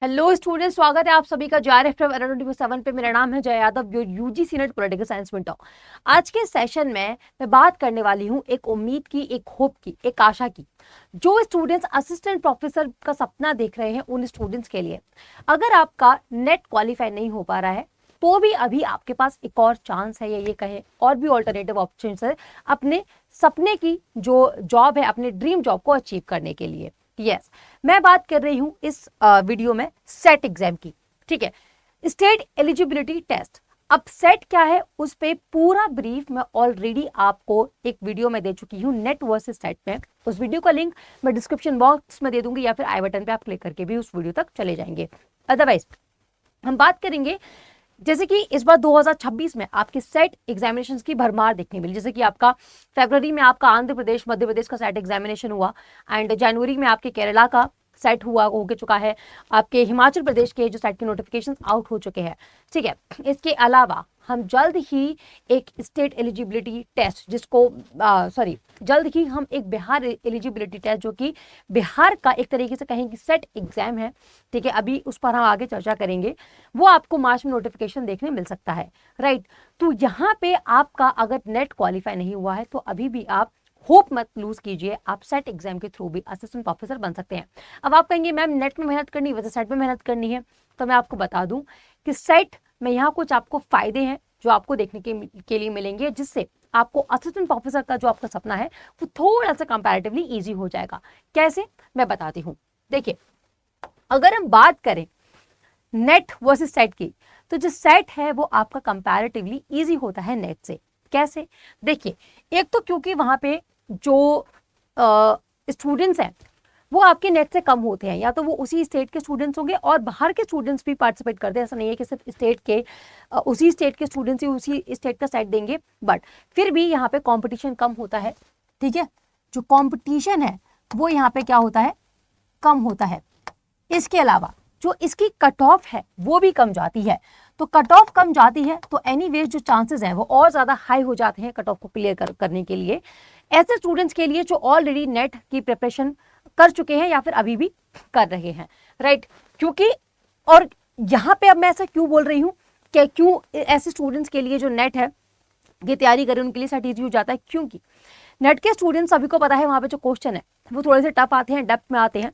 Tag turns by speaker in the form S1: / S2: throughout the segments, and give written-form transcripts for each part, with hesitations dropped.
S1: Hello student, स्वागत है आप सभी का JRF 7 पे। मेरा नाम है जय यादव, जो यूजीसी नेट पॉलिटिकल साइंस में टॉप। आज के सेशन में मैं बात करने वाली हूँ एक उम्मीद की, एक होप की, एक आशा की। जो स्टूडेंट्स असिस्टेंट प्रोफेसर का सपना देख रहे हैं उन स्टूडेंट्स के लिए, अगर आपका नेट क्वालिफाई नहीं हो पा रहा है तो भी अभी आपके पास एक और चांस है, या ये कहें और भी ऑल्टरनेटिव ऑप्शंस है अपने सपने की जो जॉब है, अपने ड्रीम जॉब को अचीव करने के लिए। यस, मैं बात कर रही हूं इस वीडियो में सेट एग्जाम की। ठीक है, स्टेट एलिजिबिलिटी टेस्ट। अब सेट क्या है उस पे पूरा ब्रीफ मैं ऑलरेडी आपको एक वीडियो में दे चुकी हूं, नेट वर्सेस सेट में। उस वीडियो का लिंक मैं डिस्क्रिप्शन बॉक्स में दे दूंगी, या फिर आई बटन पे आप क्लिक करके भी उस वीडियो तक चले जाएंगे। अदरवाइज हम बात करेंगे, जैसे कि इस बार 2026 में आपकी सेट एग्जामिनेशंस की भरमार देखने मिली। जैसे कि आपका फरवरी में आपका आंध्र प्रदेश, मध्य प्रदेश का सेट एग्जामिनेशन हुआ, एंड जनवरी में आपके केरला का सेट हो चुका है, आपके हिमाचल प्रदेश के जो सेट के नोटिफिकेशन आउट हो चुके हैं। ठीक है, इसके अलावा हम जल्द ही एक स्टेट एलिजिबिलिटी टेस्ट, जल्द ही हम एक बिहार एलिजिबिलिटी टेस्ट, जो कि बिहार का एक तरीके से कहें कि सेट एग्जाम है। ठीक है, अभी उस पर हम आगे चर्चा करेंगे। वो आपको मार्च में नोटिफिकेशन देखने मिल सकता है, राइट। तो यहाँ पे आपका अगर नेट क्वालिफाई नहीं हुआ है तो अभी भी आप होप मत लूज कीजिए, आप सेट एग्जाम के थ्रू भी असिस्टेंट प्रोफेसर बन सकते हैं। अब आप कहेंगे मैम नेट में मेहनत करनी है, वैसे सेट में मेहनत करनी है, तो मैं आपको बता दूं कि सेट में यहाँ कुछ आपको फायदे हैं जो आपको देखने के लिए मिलेंगे, जिससे आपको असिस्टेंट प्रोफेसर का जो आपका सपना है वो थोड़ा सा कंपैरेटिवली इजी हो जाएगा। कैसे, मैं बताती हूँ। देखिए, अगर हम बात करें नेट वर्सेस सेट की, तो जो सेट है वो आपका कंपैरेटिवली इजी होता है नेट से। कैसे, देखिए, एक तो क्योंकि वहां पे जो स्टूडेंट्स हैं वो आपके नेट से कम होते हैं, या तो वो उसी स्टेट के स्टूडेंट्स होंगे और बाहर के स्टूडेंट्स भी पार्टिसिपेट करते हैं। ऐसा नहीं है कि सिर्फ उसी स्टेट के स्टूडेंट्स ही उसी स्टेट का सेट देंगे, बट फिर भी यहाँ पे कंपटीशन कम होता है। ठीक है, जो कंपटीशन है वो यहाँ पे क्या होता है, कम होता है। इसके अलावा जो इसकी कट ऑफ है वो भी कम जाती है। तो कट ऑफ कम जाती है तो एनीवेज जो चांसेस हैं वो और ज्यादा हाई हो जाते हैं कट ऑफ को क्लियर करने के लिए, ऐसे स्टूडेंट्स के लिए जो ऑलरेडी नेट की प्रिपरेशन कर चुके हैं या फिर अभी भी कर रहे हैं, राइट। क्योंकि और यहाँ पे अब मैं ऐसा क्यों बोल रही हूँ कि क्यों ऐसे स्टूडेंट्स के लिए जो नेट है ये तैयारी करें उनके लिए सेट ईजी हो जाता है, क्योंकि नेट के स्टूडेंट्स सभी को पता है वहां पे जो क्वेश्चन है वो थोड़े से टफ आते हैं, डेप्थ में आते हैं,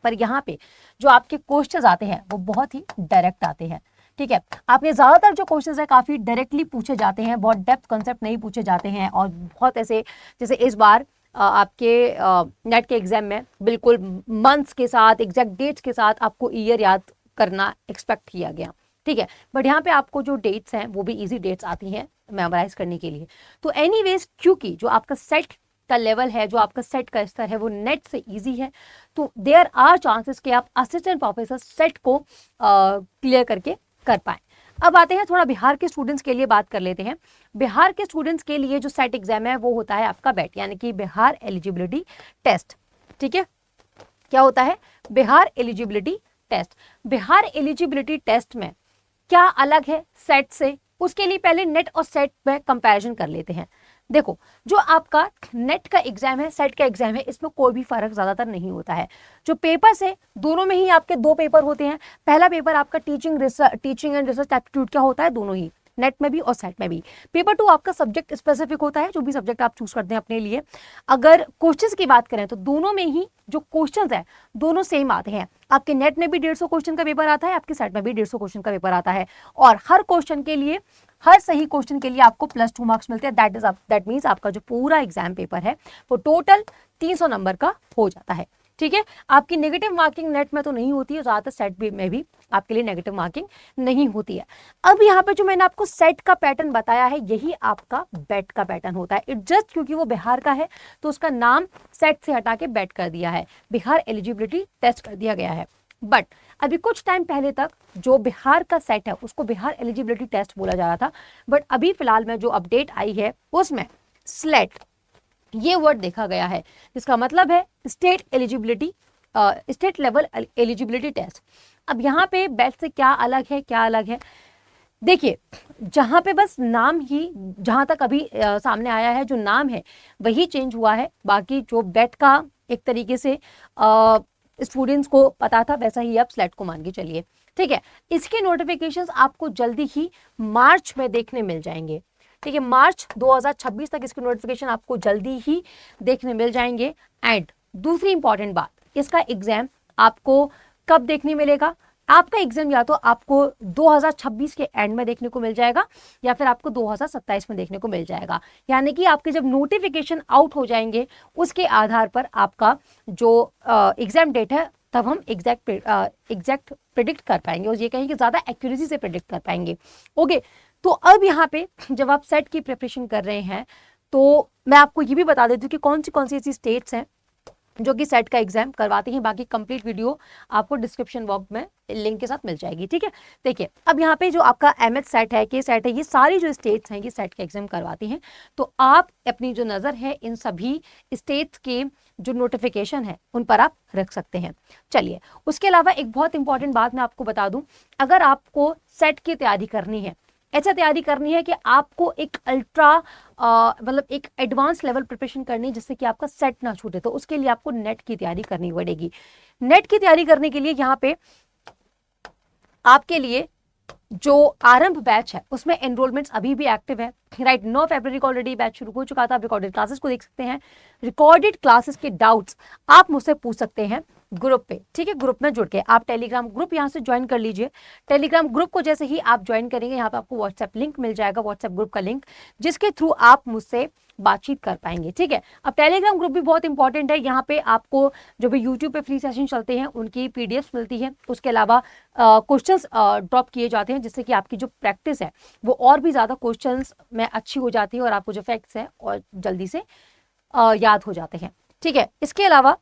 S1: पर यहाँ पे जो आपके क्वेश्चंस आते हैं वो बहुत ही डायरेक्ट आते हैं। ठीक है, आपने ज्यादातर जो क्वेश्चंस है काफी डायरेक्टली पूछे जाते हैं, बहुत डेप्थ कॉन्सेप्ट नहीं पूछे जाते हैं, और बहुत ऐसे, जैसे इस बार आपके नेट के एग्जाम में बिल्कुल मंथ्स के साथ, एग्जैक्ट डेट्स के साथ आपको ईयर याद करना एक्सपेक्ट किया गया। ठीक है, बट यहाँ पे आपको जो डेट्स हैं वो भी इजी डेट्स आती हैं मेमोराइज करने के लिए। तो एनीवेज, क्योंकि जो आपका सेट का लेवल है, जो आपका सेट का स्तर है वो नेट से इजी है, तो देयर आर चांसेस कि आप असिस्टेंट प्रोफेसर सेट को क्लियर करके कर पाए। अब आते हैं थोड़ा बिहार के स्टूडेंट्स के लिए बात कर लेते हैं। बिहार के स्टूडेंट्स के लिए जो सेट एग्जाम है वो होता है आपका बैट, यानी कि बिहार एलिजिबिलिटी टेस्ट। ठीक है, क्या होता है, Bihar eligibility test. Bihar eligibility test में क्या अलग है सेट से, उसके लिए पहले नेट और सेट में कंपैरिजन कर लेते हैं। देखो, जो आपका नेट का एग्जाम है, सेट का एग्जाम है, इसमें कोई भी फर्क ज्यादातर नहीं होता है। जो पेपर्स है दोनों में ही आपके दो पेपर होते हैं। पहला पेपर आपका टीचिंग एंड रिसर्च एप्टीट्यूड का होता है, दोनों ही नेट में भी और सेट में भी। पेपर 2 आपका सब्जेक्ट स्पेसिफिक होता है, जो भी सब्जेक्ट आप चूज करते हैं अपने लिए। अगर क्वेश्चंस की बात करें तो दोनों में ही जो क्वेश्चंस है दोनों सेम आते हैं। आपके नेट में भी 150 क्वेश्चन का पेपर आता है, आपके सेट में भी 150 क्वेश्चन का पेपर आता है, और हर क्वेश्चन के लिए, हर सही क्वेश्चन के लिए आपको +2 मार्क्स मिलते हैं। दैट मीन्स आपका जो पूरा एग्जाम पेपर है वो टोटल 300 नंबर का हो जाता है। ठीक है, आपकी नेगेटिव मार्किंग नेट में तो नहीं होती है, ज्यादातर सेट में भी आपके लिए नेगेटिव मार्किंग नहीं होती है। अब यहाँ पे जो मैंने आपको सेट का पैटर्न बताया है यही आपका बैट का पैटर्न होता है। इट जस्ट क्योंकि वो बिहार का है तो उसका नाम सेट से हटा के बैट कर दिया है, बिहार एलिजिबिलिटी टेस्ट कर दिया गया है। बट अभी कुछ टाइम पहले तक जो बिहार का सेट है उसको बिहार एलिजिबिलिटी टेस्ट बोला जा रहा था, बट अभी फिलहाल में जो अपडेट आई है उसमें स्लेट ये वर्ड देखा गया है, जिसका मतलब है state eligibility, state level eligibility test. अब यहाँ पे बैट से क्या अलग है, देखिए, जहां पे बस नाम ही, जहां तक अभी सामने आया है, जो नाम है वही चेंज हुआ है। बाकी जो बैट का एक तरीके से स्टूडेंट्स को पता था वैसा ही आप स्लेट को मान के चलिए, ठीक है। इसके नोटिफिकेशंस आपको जल्दी ही मार्च में देखने मिल जाएंगे, ठीक है। मार्च 2026 तक इसके नोटिफिकेशन आपको जल्दी ही देखने मिल जाएंगे। एंड दूसरी इंपॉर्टेंट बात, इसका एग्जाम आपको कब देखने मिलेगा? आपका एग्जाम या तो आपको 2026 के एंड में देखने को मिल जाएगा या फिर आपको 2027 में देखने को मिल जाएगा। यानी कि आपके जब नोटिफिकेशन आउट हो जाएंगे उसके आधार पर आपका जो एग्जाम डेट है तब हम एग्जैक्ट प्रिडिक्ट कर पाएंगे और ये कहें कि ज्यादा एक्यूरेसी से प्रिडिक्ट कर पाएंगे। ओके, तो अब यहाँ पे जब आप सेट की प्रिपरेशन कर रहे हैं तो मैं आपको ये भी बता देती हूँ कि कौन सी ऐसी स्टेट्स हैं जो कि सेट का एग्जाम करवाती हैं। बाकी कंप्लीट वीडियो आपको डिस्क्रिप्शन बॉक्स में लिंक के साथ मिल जाएगी, ठीक है। देखिए, अब यहाँ पे जो आपका एमएच सेट है, के सेट है, ये सारी जो स्टेट्स हैं ये सेट का एग्जाम करवाती हैं। तो आप अपनी जो नज़र है इन सभी स्टेट्स के जो नोटिफिकेशन है उन पर आप रख सकते हैं। चलिए, उसके अलावा एक बहुत इंपॉर्टेंट बात मैं आपको बता दूं, अगर आपको सेट की तैयारी करनी है, ऐसा तैयारी करनी है कि आपको एक अल्ट्रा मतलब एक एडवांस लेवल प्रिपरेशन करनी है जिससे कि आपका सेट ना छूटे, तो उसके लिए आपको नेट की तैयारी करनी पड़ेगी। नेट की तैयारी करने के लिए यहाँ पे आपके लिए जो आरंभ बैच है उसमें एनरोलमेंट्स अभी भी एक्टिव है, राइट। 9 फरवरी को ऑलरेडी बैच शुरू हो चुका था। आप रिकॉर्डेड क्लासेस को देख सकते हैं। रिकॉर्डेड क्लासेस के डाउट्स आप मुझसे पूछ सकते हैं ग्रुप पे, ठीक है। ग्रुप में जुड़ के आप टेलीग्राम ग्रुप यहाँ से ज्वाइन कर लीजिए। टेलीग्राम ग्रुप को जैसे ही आप ज्वाइन करेंगे यहाँ पे आपको व्हाट्सएप लिंक मिल जाएगा, व्हाट्सएप ग्रुप का लिंक, जिसके थ्रू आप मुझसे बातचीत कर पाएंगे, ठीक है। अब टेलीग्राम ग्रुप भी बहुत इंपॉर्टेंट है। यहाँ पे आपको जो भी यूट्यूब पे फ्री सेशन चलते हैं उनकी पीडीएफ मिलती है, उसके अलावा क्वेश्चंस ड्रॉप किए जाते हैं जिससे कि आपकी जो प्रैक्टिस है वो और भी ज्यादा क्वेश्चंस में अच्छी हो जाती है और आपको जो फैक्ट्स है और जल्दी से याद हो जाते हैं, ठीक है। इसके अलावा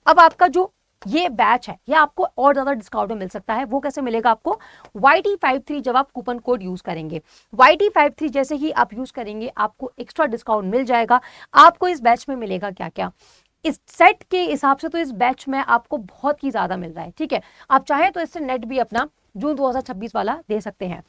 S1: अब आपका जो ये बैच है ये आपको और ज्यादा डिस्काउंट में मिल सकता है। वो कैसे मिलेगा आपको? YT53 जब आप कूपन कोड यूज करेंगे, YT53 जैसे ही आप यूज करेंगे आपको एक्स्ट्रा डिस्काउंट मिल जाएगा। आपको इस बैच में मिलेगा क्या क्या, इस सेट के हिसाब से तो इस बैच में आपको बहुत ही ज्यादा मिल रहा है, ठीक है। आप चाहे तो इससे नेट भी अपना जून 2026 वाला दे सकते हैं।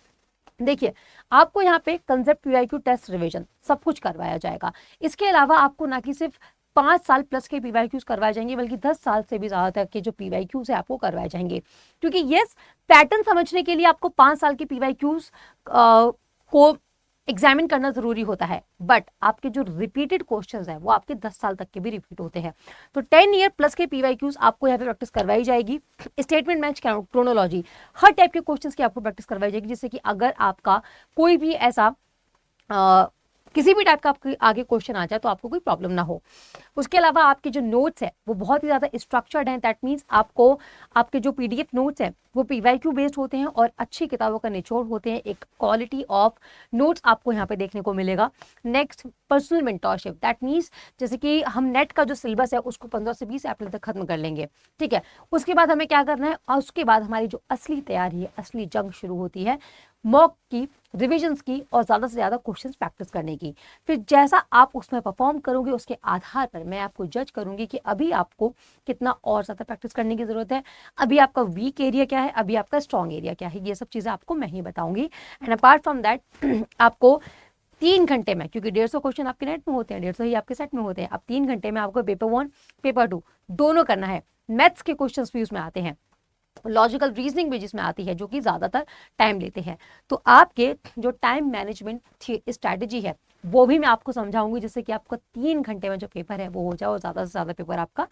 S1: देखिए, आपको यहाँ पे कंसेप्ट पीवाईक्यू टेस्ट रिवीजन सब कुछ करवाया जाएगा। इसके अलावा आपको ना कि सिर्फ 5 साल प्लस के पीवाईक्यूज करवाए जाएंगे बल्कि 10 साल से भी ज्यादा तक के जो पीवाईक्यूज है आपको करवाए जाएंगे। क्योंकि यस, पैटर्न समझने के लिए आपको 5 साल के पीवाईक्यूज को एग्जामिन करना जरूरी होता है, बट आपके जो रिपीटेड क्वेश्चंस है वो आपके 10 साल तक के भी रिपीट होते हैं। तो 10 ईयर प्लस के पीवाईक्यूज आपको यहाँ पे प्रैक्टिस करवाई जाएगी। स्टेटमेंट मैच क्रोनोलॉजी हर टाइप के क्वेश्चंस की आपको प्रैक्टिस करवाई जाएगी, जिससे कि अगर आपका कोई भी ऐसा किसी भी टाइप का आपके आगे क्वेश्चन आ जाए तो आपको कोई प्रॉब्लम ना हो। उसके अलावा आपके जो नोट्स है वो बहुत ही ज्यादा स्ट्रक्चर्ड हैं। दैट मीन्स आपको आपके जो पीडीएफ नोट्स हैं वो पीवाईक्यू बेस्ड होते हैं और अच्छी किताबों का निचोड़ होते हैं। एक क्वालिटी ऑफ नोट्स आपको यहाँ पे देखने को मिलेगा। Next, personal mentorship. That means जैसे कि हम नेट का जो सिलेबस है उसको 15 से 20 अप्रैल तक खत्म कर लेंगे, ठीक है। उसके बाद हमें क्या करना है, और उसके बाद हमारी जो असली तैयारी है, असली जंग शुरू होती है मॉक की, रिविजन्स की और ज्यादा से ज्यादा क्वेश्चंस प्रैक्टिस करने की। फिर जैसा आप उसमें परफॉर्म करोगे उसके आधार पर मैं आपको जज करूंगी कि अभी आपको कितना और ज्यादा प्रैक्टिस करने की जरूरत है, अभी आपका वीक एरिया क्या है, अभी आपका स्ट्रॉन्ग एरिया क्या है। ये सब चीजें आपको मैं ही बताऊंगी। एंड अपार्ट फ्रॉम दैट आपको 3 घंटे में, क्योंकि 150 क्वेश्चन आपके नेट में होते हैं, 150 ही आपके सेट में होते हैं, अब 3 घंटे में आपको पेपर 1 पेपर 2 दोनों करना है। मैथ्स के क्वेश्चन भी उसमें आते हैं, लॉजिकल रीजनिंग भी जिसमें आती है जो कि ज्यादातर टाइम लेते हैं। तो आपके जो टाइम मैनेजमेंट स्ट्रैटेजी है वो भी मैं आपको समझाऊंगी, जिससे कि आपको 3 घंटे में जो पेपर है वो हो जाए और ज्यादा से ज्यादा पेपर आपका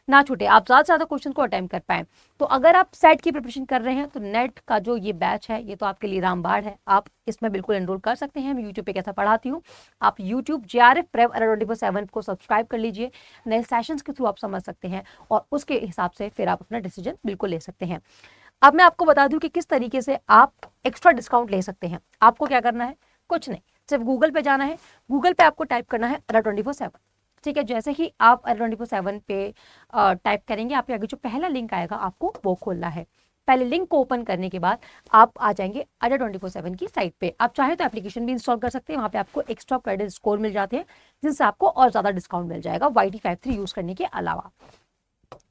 S1: ना छूटे, आप ज्यादा से ज्यादा क्वेश्चन को अटेम्प्ट कर पाए। तो अगर आप सेट की प्रिपरेशन कर रहे हैं तो नेट का जो ये बैच है ये तो आपके लिए रामबाण है, आप इसमें बिल्कुल एनरोल कर सकते हैं। मैं यूट्यूब पे कैसा पढ़ाती हूँ, आप यूट्यूब JRF Prep 24/7 को सब्सक्राइब कर लीजिए, नए सेशंस के थ्रू आप समझ सकते हैं और उसके हिसाब से फिर आप अपना डिसीजन बिल्कुल ले सकते हैं। अब मैं आपको बता दूं कि किस तरीके से आप एक्स्ट्रा डिस्काउंट ले सकते हैं। आपको क्या करना है, कुछ नहीं, सिर्फ गूगल पे जाना है, गूगल पे आपको टाइप करना है ADA 24/7, ठीक है। जैसे ही आप ADA 24/7 पे टाइप करेंगे आपके आगे जो पहला लिंक आएगा आपको वो खोलना है। पहले लिंक को ओपन करने के बाद आप आ जाएंगे ADA 24/7 की साइट पे। आप चाहे तो एप्लीकेशन भी इंस्टॉल कर सकते हैं, वहां पे आपको एक्स्ट्रा क्रेडिट स्कोर मिल जाते हैं जिससे आपको और ज्यादा डिस्काउंट मिल जाएगा YT53 यूज करने के अलावा।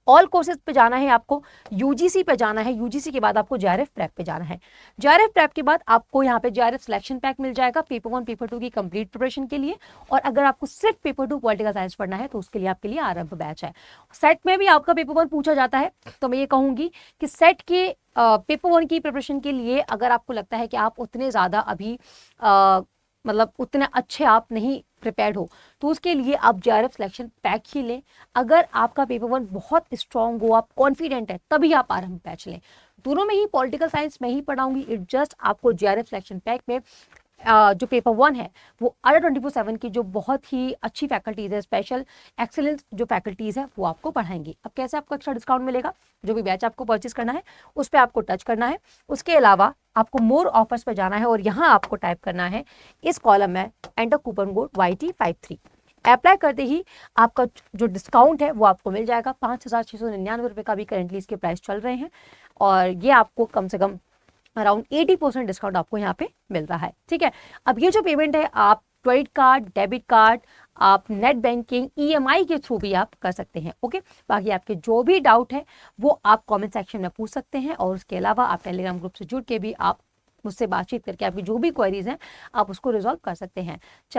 S1: ऑल कोर्सेज पे जाना है आपको, यूजीसी पे जाना है, यूजीसी के बाद आपको जेआरएफ प्रेप पे जाना है, जेआरएफ प्रेप के बाद आपको यहाँ पे जेआरएफ सिलेक्शन पैक मिल जाएगा पेपर 1 पेपर 2 की कंप्लीट प्रिपरेशन के लिए। और अगर आपको सिर्फ पेपर 2 पॉलिटिकल साइंस पढ़ना है तो उसके लिए आपके लिए आरंभ बैच है। सेट में भी आपका पेपर 1 पूछा जाता है, तो मैं ये कहूंगी कि सेट के पेपर 1 की प्रिपरेशन के लिए अगर आपको लगता है कि आप उतने ज़्यादा अभी मतलब उतने अच्छे आप नहीं प्रिपेयर्ड हो, तो उसके लिए आप जेआरएफ सिलेक्शन पैक ही लें। अगर आपका पेपर 1 बहुत स्ट्रांग हो, आप कॉन्फिडेंट है, तभी आप आरंभ बैच लें। दोनों में ही पॉलिटिकल साइंस में ही पढ़ाऊंगी, इट जस्ट आपको जेआरएफ सिलेक्शन पैक में जो पेपर 1 है वो अंडर 24/7 की जो बहुत ही अच्छी फैकल्टीज है, स्पेशल एक्सीलेंस जो फैकल्टीज है वो आपको पढ़ाएंगी। अब कैसे आपको एक्स्ट्रा डिस्काउंट मिलेगा, जो भी बैच आपको परचेज करना है उस पर आपको टच करना है। उसके अलावा आपको मोर ऑफर्स पर जाना है और यहाँ आपको टाइप करना है इस कॉलम में enter coupon code YT53। Apply करते ही आपका जो डिस्काउंट है वो आपको मिल जाएगा। 5,699 रुपये का भी करेंटली इसके प्राइस चल रहे हैं और ये आपको कम से कम अराउंड 80% डिस्काउंट आपको यहाँ पे मिल रहा है। ठीक है, अब ये जो पेमेंट है आप क्रेडिट कार्ड, डेबिट कार्ड, आप नेट बैंकिंग, EMI के थ्रू भी आप कर सकते हैं। ओके, बाकी आपके जो भी डाउट है वो आप कमेंट सेक्शन में पूछ सकते हैं और उसके अलावा आप टेलीग्राम ग्रुप से जुड़ के भी आप मुझसे बातचीत करके आपकी जो भी क्वेरीज हैं आप उसको रिजॉल्व कर सकते हैं। चलिए।